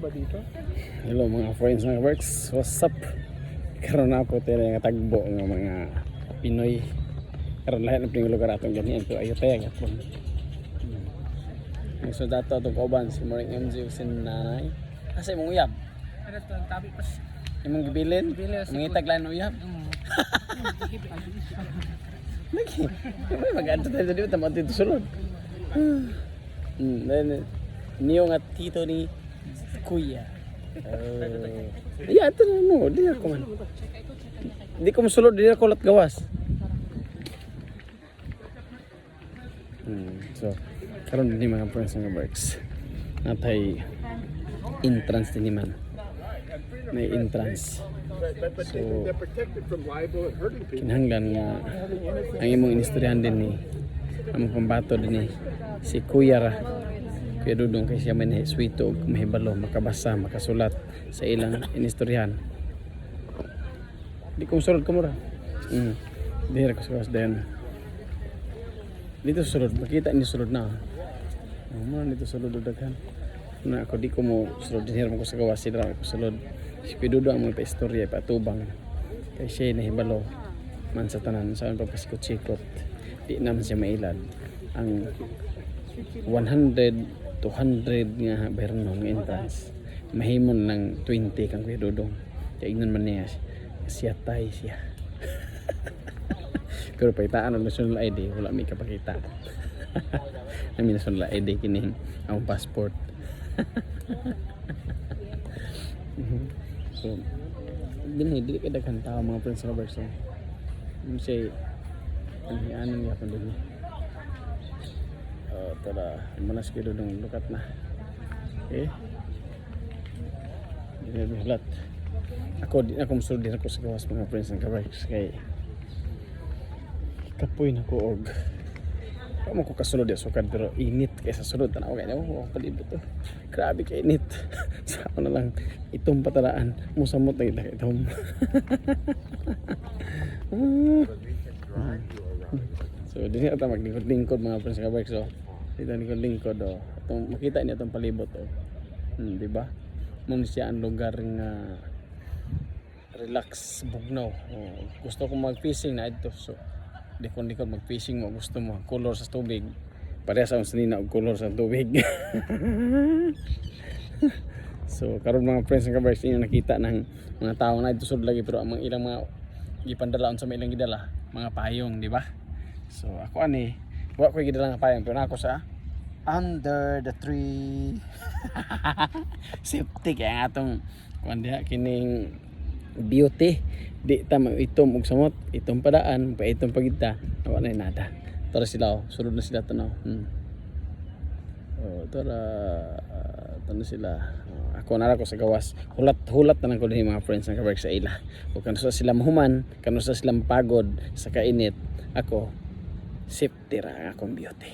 ba dito? Hello mga friends ng works, what's up? Karon na po tayo nga tagbo ng mga Pinoy. Karon lahat ng lugar atong ganyan ko ayo tayo gapon. So dato atong kauban si Moring MJ sin nanay. Kasi mong uyab. Ano to, tabi pa siya. Imong gibilin, mangitag lang uyab. Lagi. May mag-adto tayo dito tama dito sulod. Then niyo nga tito ni Kuya. Iya, ito na mo. Di ako man. Di ko masulod. Di ako lat gawas. So, karon din mga friends ng works. Natay entrance din man. May entrance. So, kinahanglan nga ang imong inistoryahan din ni ang pambato din ni si Kuya ra. Kaya dudong kay siya may swito ug mahibalo, makabasa, makasulat sa ilang inistoryahan. Di ko sulod ko mura. Dihira ko sa then. Dito sulod, makita ni sulod na. Mura dito sulod daghan. Na ako di ko mo sulod dihira mo ko sa gawas sidra ko sulod. Si Pidudo ang mga istorya patubang. Kay siya nahibalo man sa tanan sa papasikot-sikot. Di naman siya mailad. Ang 100 200 nga berno ng entrance mahimon ng 20 kang Kuya Dudong kaya ingnon man niya siya tay siya pero paitaan ang national ID wala may kapakita namin national ID kining ang passport so dili kada kan tao mga friends ng Robertson say ang hianan nga pa din tara, manas kayo doon lukat na. Okay? Hindi na bulat. Ako musulod din ako sa gawas mga friends ng kabikes. Kaya kapoy na ko og. Kamo ko kasulod ya sukad pero init kaysa sulod. Tanaw kaya ako palibot to. Grabe ka init. Sa ako na lang itong pataraan. Musamot na kita itong. So, din ata maglingkod-lingkod mga friends ng kabikes. So, dito lingkod oh. Atong makita niya itong palibot oh. Di ba? Muna siya ang lugar nga relax bugnaw. Oh. Gusto ko mag-fishing na ito. So, di ko mag-fishing mo. Gusto mo color sa tubig. Parehas ang sanina og color sa tubig. So, karon mga friends ng kabikes inyo nakita ng mga tao na ito sud lagi pero ang ilang mga gipandalaon sa ilang gidala, mga payong, di ba? So, ako ani wa ko gidala nga payong pero ako sa under the tree. Safety kaya atong kuan diha kining beauty di ta itom og samot itom padaan pa itom pagita wa na nada tara sila oh sulod na sila tanaw tara tanaw sila ako nara ko sa gawas hulat na ko dinhi mga friends ng kabik sa ila ug kanus sila mahuman kanus sila pagod sa kainit ako safety ra akong beauty.